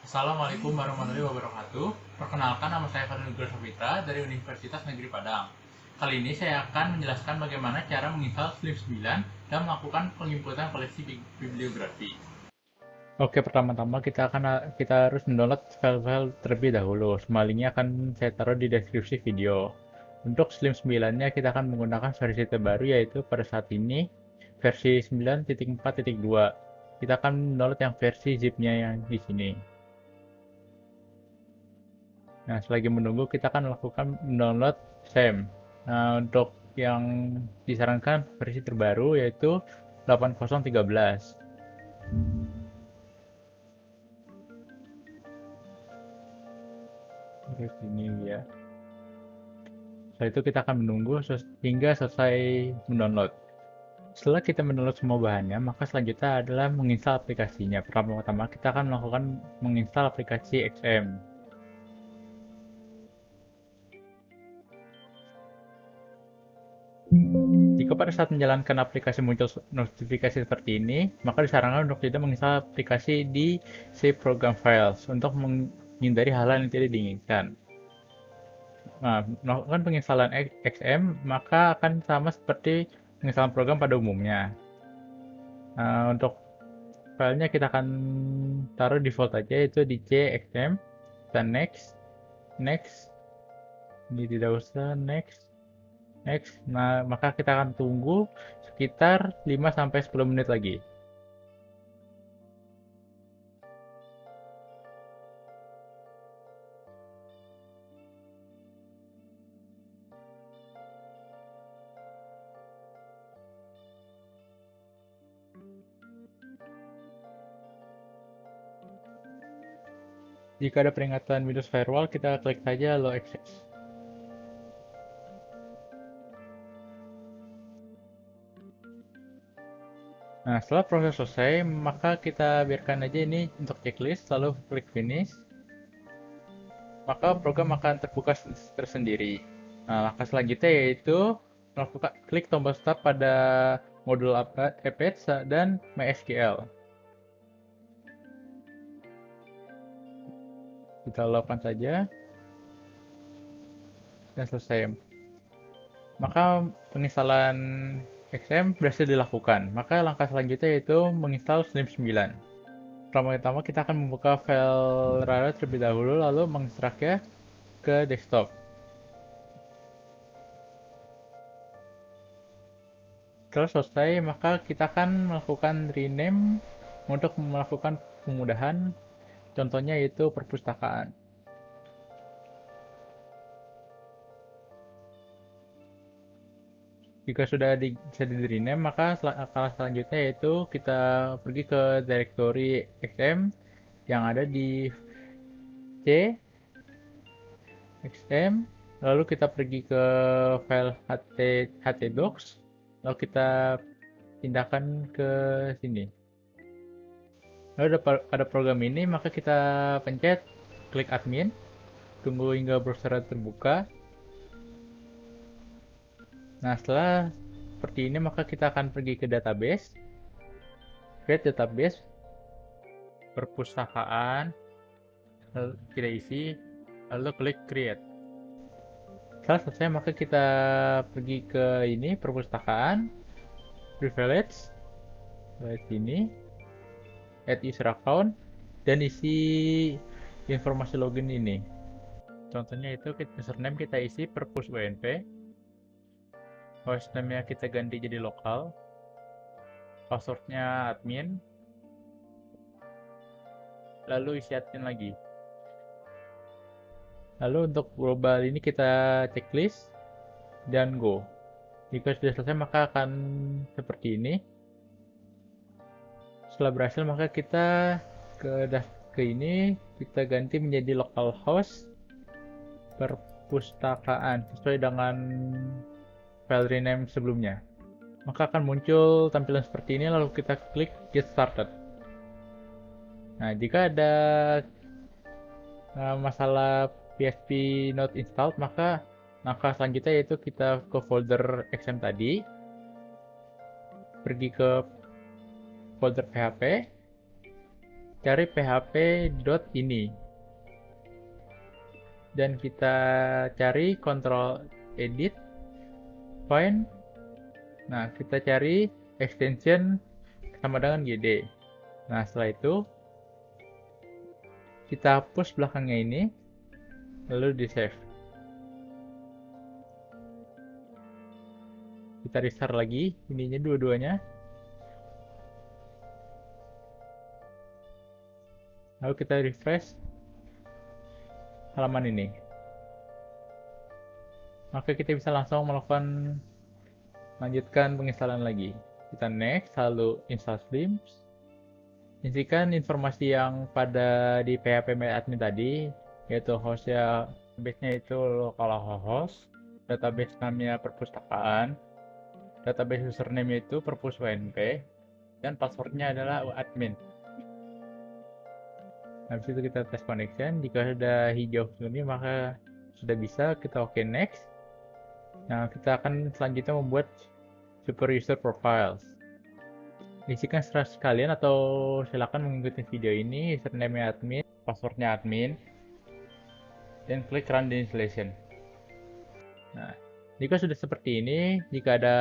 Assalamualaikum warahmatullahi wabarakatuh. Perkenalkan, nama saya Fadil Nugroho Safitra dari Universitas Negeri Padang. Kali ini saya akan menjelaskan bagaimana cara menginstal Slim 9 dan melakukan penginputan koleksi bibliografi. Oke, pertama-tama kita harus mendownload file-file terlebih dahulu. Semua linknya akan saya taruh di deskripsi video. Untuk Slim 9-nya kita akan menggunakan versi terbaru, yaitu pada saat ini versi 9.4.2. Kita akan mendownload yang versi zip-nya yang di sini. Nah, selagi menunggu kita akan melakukan download SAM. Nah, untuk yang disarankan versi terbaru yaitu 8013. Oke, sini ya. Setelah itu kita akan menunggu hingga selesai mendownload. Setelah kita mendownload semua bahannya, maka selanjutnya adalah menginstal aplikasinya. Pertama-tama kita akan melakukan menginstal aplikasi XM. Jika pada saat menjalankan aplikasi muncul notifikasi seperti ini, maka disarankan untuk tidak menginstal aplikasi di Save Program Files untuk menghindari hal-hal yang tidak diinginkan. Nah, melakukan penginstalan XM maka akan sama seperti penginstalan program pada umumnya. Nah, untuk filenya kita akan taruh default aja, itu di CXM, dan next, next, ini tidak usah, next, next. Nah, maka kita akan tunggu sekitar 5-10 menit lagi. Jika ada peringatan Windows Firewall, kita klik saja Allow Access. Nah, setelah proses selesai, maka kita biarkan aja ini untuk checklist, lalu klik Finish. Maka program akan terbuka tersendiri. Nah, langkah selanjutnya yaitu melakukan klik tombol Start pada modul Apache dan MySQL. Kita lakukan saja dan selesai. Maka penginstalan XM berhasil dilakukan. Maka langkah selanjutnya yaitu menginstal Slim 9. Pertama-tama kita akan membuka file RAR terlebih dahulu, lalu mengekstraknya ke desktop. Setelah selesai, maka kita akan melakukan rename untuk melakukan pemudahan. Contohnya yaitu perpustakaan. Jika sudah bisa di rename, maka langkah selanjutnya yaitu kita pergi ke directory XM yang ada di C, XM, lalu kita pergi ke file htdocs, lalu kita pindahkan ke sini. Lalu pada program ini, maka kita pencet klik admin, tunggu hingga browser terbuka. Nah, setelah seperti ini, maka kita akan pergi ke database, create database, perpustakaan, lalu kita isi, lalu klik create. Setelah selesai, maka kita pergi ke ini, perpustakaan, privilege, lihat sini, add user account, dan isi informasi login ini. Contohnya itu username kita isi perpus UNP, hostname-nya kita ganti jadi lokal, passwordnya admin, lalu isi admin lagi. Lalu untuk global ini kita checklist dan go. Jika sudah selesai maka akan seperti ini. Setelah berhasil maka kita ke ini, kita ganti menjadi localhost perpustakaan sesuai dengan file rename sebelumnya. Maka akan muncul tampilan seperti ini, lalu kita klik get started. Nah, jika ada masalah PHP not installed, maka langkah selanjutnya yaitu kita ke folder XM tadi, pergi ke folder PHP, cari php.ini dan kita cari control edit find. Nah, kita cari extension sama dengan gd. Nah, setelah itu kita hapus belakangnya ini, lalu di save. Kita restart lagi ininya dua-duanya, lalu kita refresh halaman ini, maka kita bisa langsung melakukan lanjutkan penginstalan lagi. Kita next, lalu install Slims, isikan informasi yang pada di PHP admin tadi, yaitu hostnya, base-nya itu localhost, database namanya perpustakaan, database username itu perpus WNP, dan passwordnya adalah admin. Habis itu kita tes connection, jika sudah hijau ini maka sudah bisa, kita oke next. Nah, kita akan selanjutnya membuat super user profiles. Isikan secara sekalian atau silakan mengikuti video ini, username admin, passwordnya admin, dan klik run the installation. Nah, jika sudah seperti ini, jika ada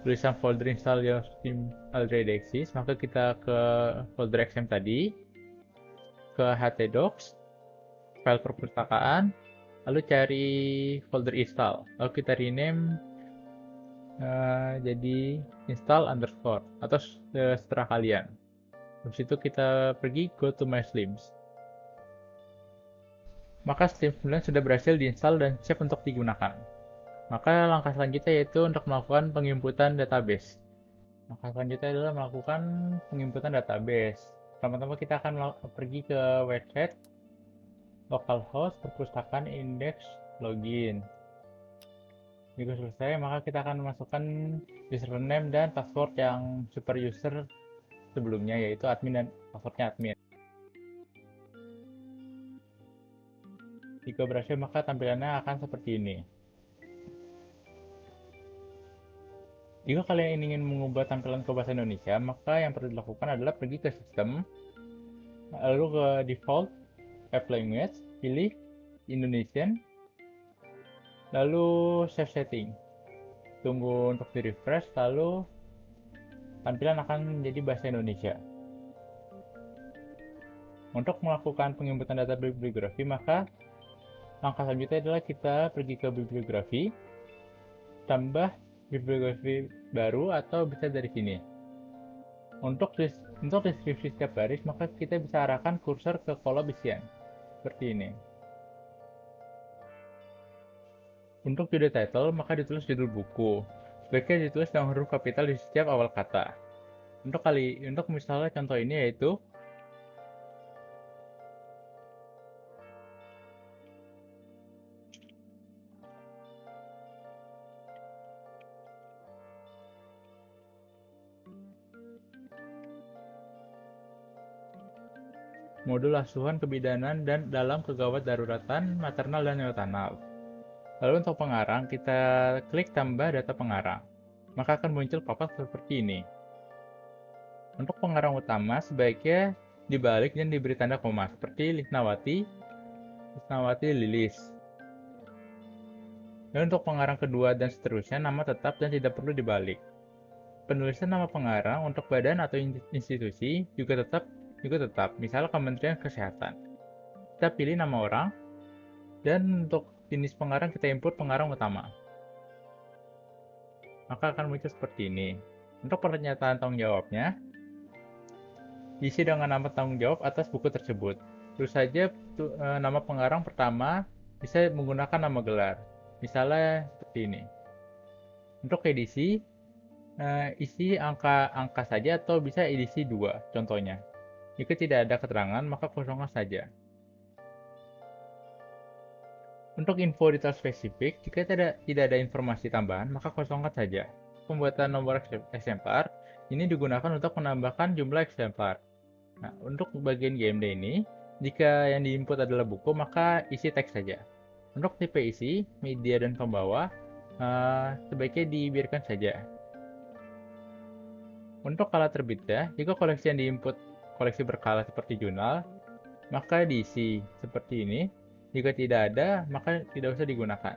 tulisan folder install yang already exist, maka kita ke folder XM tadi, ke htdocs, file perpustakaan, lalu cari folder install, lalu kita rename jadi install underscore atau seterah kalian. Habis itu kita pergi go to my slims. Maka Slims 9 sudah berhasil diinstal dan siap untuk digunakan. Maka langkah selanjutnya yaitu untuk melakukan penginputan database. Langkah selanjutnya adalah melakukan penginputan database. Pertama-tama kita akan pergi ke website localhost perpustakaan index login. Jika selesai, maka kita akan memasukkan username dan password yang super user sebelumnya, yaitu admin dan passwordnya admin. Jika berhasil, maka tampilannya akan seperti ini. Jika kalian ingin mengubah tampilan ke bahasa Indonesia, maka yang perlu dilakukan adalah pergi ke sistem, lalu ke default app language, pilih Indonesian, lalu save setting. Tunggu untuk di refresh, lalu tampilan akan menjadi bahasa Indonesia. Untuk melakukan penginputan data bibliografi, maka langkah selanjutnya adalah kita pergi ke bibliografi, tambah bibliografi baru atau bisa dari sini. Untuk deskripsi setiap baris, maka kita bisa arahkan kursor ke kolom isian seperti ini. Untuk judul title, maka ditulis judul buku. Sebaiknya ditulis dengan huruf kapital di setiap awal kata. Untuk misalnya contoh ini yaitu modul asuhan kebidanan dan dalam kegawat daruratan maternal dan neonatal. Lalu untuk pengarang, kita klik tambah data pengarang. Maka akan muncul pop-up seperti ini. Untuk pengarang utama, sebaiknya dibalik dan diberi tanda koma, seperti Lisnawati Lilis. Dan untuk pengarang kedua dan seterusnya, nama tetap dan tidak perlu dibalik. Penulisan nama pengarang untuk badan atau institusi juga tetap, misal Kementerian Kesehatan. Kita pilih nama orang, dan untuk jenis pengarang kita input pengarang utama. Maka akan muncul seperti ini. Untuk pernyataan tanggung jawabnya, isi dengan nama tanggung jawab atas buku tersebut. Terus saja nama pengarang pertama bisa menggunakan nama gelar. Misalnya seperti ini. Untuk edisi, isi angka saja atau bisa edisi 2 contohnya. Jika tidak ada keterangan, maka kosongkan saja. Untuk info detail spesifik, jika tidak ada informasi tambahan, maka kosongkan saja. Pembuatan nomor eksemplar ini digunakan untuk menambahkan jumlah eksemplar. Nah, untuk bagian GMD ini, jika yang diinput adalah buku, maka isi teks saja. Untuk tipe isi, media dan pembawa, sebaiknya dibiarkan saja. Untuk kala terbitnya, jika koleksi yang diinput koleksi berkala seperti jurnal, maka diisi seperti ini. Jika tidak ada, maka tidak usah digunakan.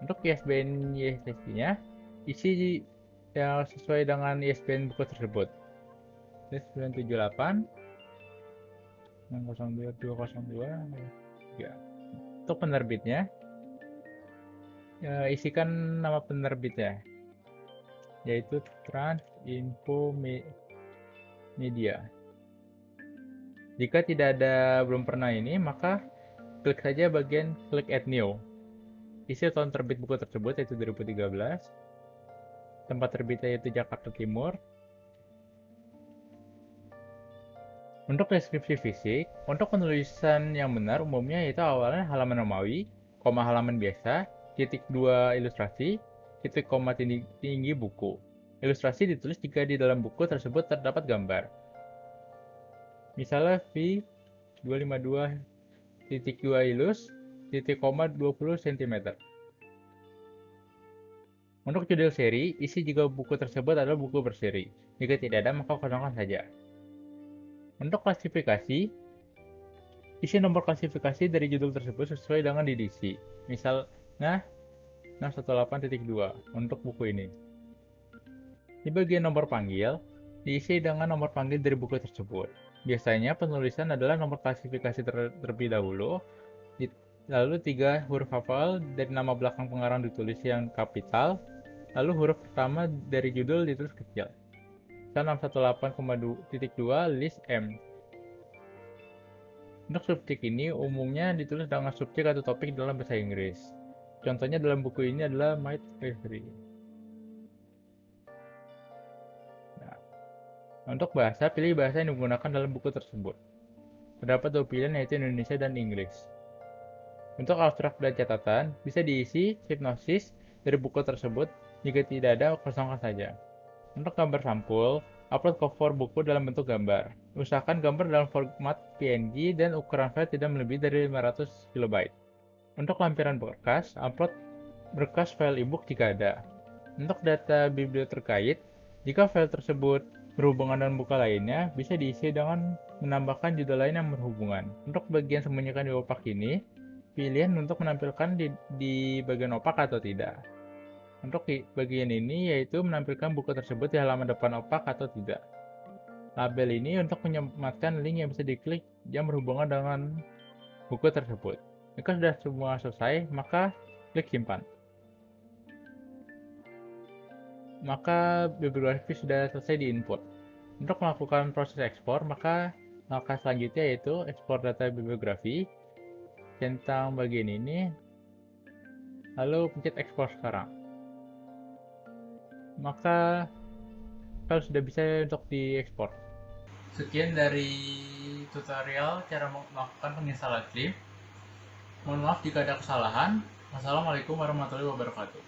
Untuk ISBN YSSI-nya, isi yang sesuai dengan ISBN buku tersebut. 978 602 202 3. Untuk penerbitnya, isikan nama penerbitnya, yaitu Trans Info Media. Jika tidak ada belum pernah ini, maka klik saja bagian klik Add New. Isi tahun terbit buku tersebut yaitu 2013. Tempat terbitnya yaitu Jakarta Timur. Untuk deskripsi fisik, untuk penulisan yang benar umumnya yaitu awalnya halaman Romawi, koma halaman biasa, titik 2 ilustrasi, titik koma tinggi buku. Ilustrasi ditulis jika di dalam buku tersebut terdapat gambar. Misalnya V 252 titik 2 ilus titik koma 20 cm. Untuk judul seri, isi jika buku tersebut adalah buku berseri. Jika tidak ada, maka kosongkan saja. Untuk klasifikasi, isi nomor klasifikasi dari judul tersebut sesuai dengan edisi. Misalnya 618.2 untuk buku ini. Di bagian nomor panggil, diisi dengan nomor panggil dari buku tersebut. Biasanya penulisan adalah nomor klasifikasi terlebih dahulu, lalu 3 huruf hafal dari nama belakang pengarang ditulis yang kapital, lalu huruf pertama dari judul ditulis kecil. 618,2 list M. Untuk subjek ini umumnya ditulis dengan subjek atau topik dalam bahasa Inggris. Contohnya dalam buku ini adalah My History. Untuk bahasa, pilih bahasa yang digunakan dalam buku tersebut. Terdapat dua pilihan yaitu Indonesia dan Inggris. Untuk abstrak dan catatan, bisa diisi hipnosis dari buku tersebut. Jika tidak ada, kosongkan saja. Untuk gambar sampul, upload cover buku dalam bentuk gambar. Usahakan gambar dalam format PNG dan ukuran file tidak melebihi dari 500 KB. Untuk lampiran berkas, upload berkas file ebook jika ada. Untuk data bibliotekai terkait, jika file tersebut berhubungan dengan buku lainnya, bisa diisi dengan menambahkan judul lain yang berhubungan. Untuk bagian sembunyikan di opak ini, pilihan untuk menampilkan di bagian opak atau tidak. Untuk bagian ini yaitu menampilkan buku tersebut di halaman depan opak atau tidak. Label ini untuk menyematkan link yang bisa diklik yang berhubungan dengan buku tersebut. Jika sudah semua selesai, maka klik simpan. Maka bibliografi sudah selesai diinput. Untuk melakukan proses ekspor, maka langkah selanjutnya yaitu ekspor data bibliografi. Centang bagian ini, lalu pencet ekspor sekarang. Maka file sudah bisa untuk diekspor. Sekian dari tutorial cara melakukan penginstalan Slim. Mohon maaf jika ada kesalahan. Wassalamualaikum warahmatullahi wabarakatuh.